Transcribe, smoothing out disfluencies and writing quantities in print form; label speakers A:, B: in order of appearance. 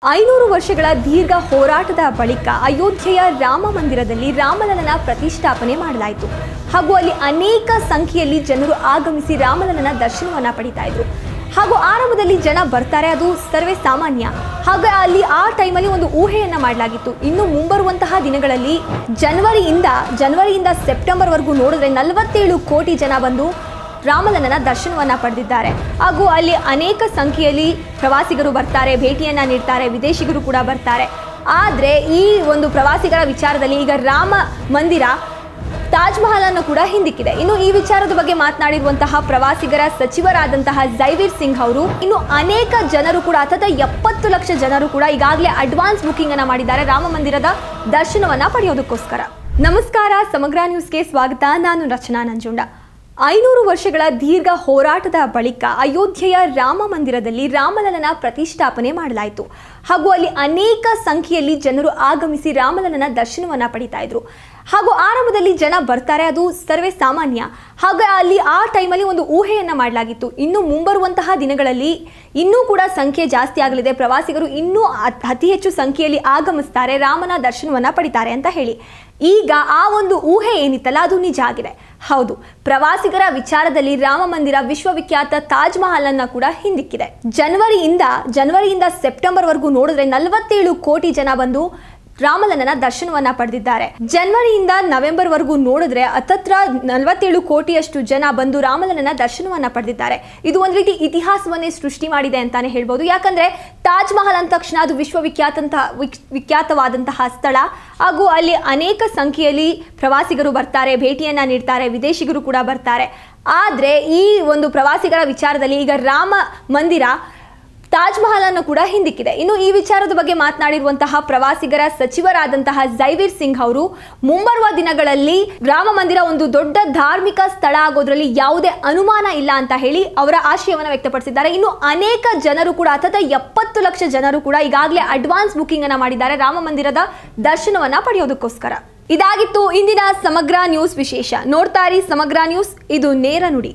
A: 500 ವರ್ಷಗಳ ದೀರ್ಘ ಹೋರಾಟದ ಬಳಿಕ ಅಯೋಧ್ಯೆಯ ರಾಮ ಮಂದಿರದಲ್ಲಿ ರಾಮಲಲ್ಲನ ಪ್ರತಿಷ್ಠಾಪನೆ ಮಾಡಲಾಯಿತು ಹಾಗೂ ಅಲ್ಲಿ ಅನೇಕ ಸಂಖ್ಯೆಯಲ್ಲಿ ಜನರು ಆಗಮಿಸಿ ರಾಮಲಲ್ಲನ ದರ್ಶನವನ್ನ ಪಡಿತಾ ಇದ್ರು ಹಾಗೂ ಆರಂಭದಲ್ಲಿ ಜನ ಬರ್ತಾರೆ ಅದು ಸರ್ವೇ ಸಾಮಾನ್ಯ ಹಾಗೆ ಅಲ್ಲಿ ಆ ಟೈಮಲ್ಲಿ ಒಂದು ಊಹೆಯನ್ನ ಮಾಡಲಾಗಿತ್ತು ಇನ್ನು ಮುಂಬರುವಂತಹ ದಿನಗಳಲ್ಲಿ ಜನವರಿಯಿಂದ ಸೆಪ್ಟೆಂಬರ್ ವರೆಗೂ ನೋಡಿದ್ರೆ 47 ಕೋಟಿ ಜನ ಬಂದು ರಾಮಲಲ್ಲನ ದರ್ಶನವನ್ನ ಪಡೆದಿದ್ದಾರೆ ಹಾಗೂ ಅಲ್ಲಿ ಅನೇಕ ಸಂಖ್ಯೆಯಲ್ಲಿ ಪ್ರವಾಸಿಗರು ಬರ್ತಾರೆ ಭೇಟಿಯನ್ನ ನೀಡ್ತಾರೆ ವಿದೇಶಿಗರು ಕೂಡ ಬರ್ತಾರೆ ಆದರೆ ಈ ಒಂದು ಪ್ರವಾಸಿಗರ ವಿಚಾರದಲ್ಲಿ ಈಗ ರಾಮ ಮಂದಿರ ತಾಜ್ ಮಹಲ್ ಅನ್ನು ಕೂಡ ಹಿಂದಿಕ್ಕಿದೆ ಇನ್ನು ಈ ವಿಚಾರದ ಬಗ್ಗೆ ಮಾತನಾಡಿರುವಂತಹ ಪ್ರವಾಸಿಗರ ಸಚಿವರಾದಂತಹ ಜೈವೀರ್ ಸಿಂಗ್ ಅವರು ಇನ್ನು ಅನೇಕ ಜನರು ಕೂಡ 70 ಲಕ್ಷ ಜನರು ಕೂಡ ಈಗಾಗಲೇ ಅಡ್ವಾನ್ಸ್ ಬುಕಿಂಗ್ ಅನ್ನ ಮಾಡಿದ್ದಾರೆ ರಾಮ ಮಂದಿರದ ದರ್ಶನವನ್ನ ಪಡೆಯೋದಕ್ಕೋಸ್ಕರ ನಮಸ್ಕಾರ ಸಮಗ್ರ ನ್ಯೂಸ್ಗೆ ಸ್ವಾಗತ ನಾನು ರಚನಾ ನಂಜುಂಡ 500 ವರ್ಷಗಳ ದೀರ್ಘ ಹೋರಾಟದ ಬಳಿಕ ಅಯೋಧ್ಯೆಯ ರಾಮ ಮಂದಿರದಲ್ಲಿ ರಾಮಲಲ್ಲನ ಪ್ರತಿಷ್ಠಾಪನೆ ಮಾಡಲಾಯಿತು ಹಾಗೂ ಅಲ್ಲಿ ಅನೇಕ ಸಂಖ್ಯೆಯಲ್ಲಿ ಜನರು ಆಗಮಿಸಿ ರಾಮಲಲ್ಲನ ದರ್ಶನವನ್ನ ಪಡಿತಾ ಇದ್ರು ಹಾಗೂ ಆರಂಭದಲ್ಲಿ ಜನ ಬರ್ತಾರೆ ಅದು ಸರ್ವೇ ಸಾಮಾನ್ಯ ಹಾಗೆ ಅಲ್ಲಿ ಆ ಟೈಮಲ್ಲಿ ಒಂದು ಊಹೆಯನ್ನ ಮಾಡಲಾಗಿತ್ತು ಇನ್ನು ಮುಂಬರುವಂತಹ ದಿನಗಳಲ್ಲಿ ಇನ್ನೂ ಕೂಡ ಸಂಖ್ಯೆ ಜಾಸ್ತಿ ಆಗಲಿದೆ ಪ್ರವಾಸಿಗರು ಇನ್ನೂ ಅತಿ ಹೆಚ್ಚು ಸಂಖ್ಯೆಯಲ್ಲಿ ಆಗಮಿಸ್ತಾರೆ ರಾಮನ ದರ್ಶನವನ್ನ ಪಡಿತಾರೆ ಅಂತ ಹೇಳಿ ಈಗ ಆ ಒಂದು ಊಹೆ ಏನಿತ್ತಲ್ಲ ಅದು ನಿಜ ಆಗಿದೆ ಹೌದು ಪ್ರವಾಸಿಗರ ವಿಚಾರದಲ್ಲಿ ರಾಮ ಮಂದಿರ ವಿಶ್ವವಿಖ್ಯಾತ ತಾಜ್ ಮಹಲ್ ಅನ್ನ ಕೂಡ ಹಿಂದಿಕ್ಕಿದೆ ಜನವರಿಯಿಂದ ಸೆಪ್ಟೆಂಬರ್ ವರೆಗೂ ನೋಡಿದ್ರೆ 47 ಕೋಟಿ ಜನ ಬಂದು ರಾಮಲಲ್ಲನ ದರ್ಶನವನ್ನ ಪಡೆದಿದ್ದಾರೆ ಜನವರಿಯಿಂದ ನವೆಂಬರ್ ವರೆಗೂ ನೋಡಿದ್ರೆ ಹತ್ತತ್ರ 47 ಕೋಟಿಯಷ್ಟು ಜನ ಬಂದು ರಾಮಲಲ್ಲನ ದರ್ಶನವನ್ನ ಪಡೆದಿದ್ದಾರೆ ಇದು ಒಂದು ರೀತಿ ಇತಿಹಾಸವನ್ನೇ ಸೃಷ್ಟಿ ಮಾಡಿದೆ ಅಂತಾನೆ ಹೇಳ್ಬೋದು ಯಾಕಂದ್ರೆ ತಾಜ್ ಮಹಲ್ ಅಂದ ತಕ್ಷಣ ಅದು ವಿಖ್ಯಾತವಾದಂತಹ ಸ್ಥಳ ಹಾಗೂ ಅಲ್ಲಿ ಅನೇಕ ಸಂಖ್ಯೆಯಲ್ಲಿ ಪ್ರವಾಸಿಗರು ಬರ್ತಾರೆ ಭೇಟಿಯನ್ನ ನೀಡ್ತಾರೆ ವಿದೇಶಿಗರು ಕೂಡ ಬರ್ತಾರೆ ಆದರೆ ಈ ಒಂದು ಪ್ರವಾಸಿಗರ ವಿಚಾರದಲ್ಲಿ ಈಗ ರಾಮ ಮಂದಿರ ತಾಜ್ ಮಹಲ್ ಅನ್ನು ಕೂಡ ಹಿಂದಿಕ್ಕಿದೆ ಇನ್ನು ಈ ವಿಚಾರದ ಬಗ್ಗೆ ಮಾತನಾಡಿರುವಂತಹ ಪ್ರವಾಸಿಗರ ಸಚಿವರಾದಂತಹ ಜೈವೀರ್ ಸಿಂಗ್ ಅವರು ಮುಂಬರುವ ದಿನಗಳಲ್ಲಿ ರಾಮ ಮಂದಿರ ಒಂದು ದೊಡ್ಡ ಧಾರ್ಮಿಕ ಸ್ಥಳ ಆಗೋದ್ರಲ್ಲಿ ಯಾವುದೇ ಅನುಮಾನ ಇಲ್ಲ ಅಂತ ಹೇಳಿ ಅವರ ಆಶಯವನ್ನು ವ್ಯಕ್ತಪಡಿಸಿದ್ದಾರೆ ಇನ್ನು ಅನೇಕ ಜನರು ಕೂಡ 70 ಲಕ್ಷ ಜನರು ಕೂಡ ಈಗಾಗಲೇ ಅಡ್ವಾನ್ಸ್ ಬುಕಿಂಗ್ ಅನ್ನ ಮಾಡಿದ್ದಾರೆ ರಾಮ ಮಂದಿರದ ದರ್ಶನವನ್ನ ಪಡೆಯೋದಕ್ಕೋಸ್ಕರ ಇದಾಗಿತ್ತು ಇಂದಿನ ಸಮಗ್ರ ನ್ಯೂಸ್ ವಿಶೇಷ ನೋಡ್ತಾ ಇರಿ ಸಮಗ್ರ ನ್ಯೂಸ್ ಇದು ನೇರ ನುಡಿ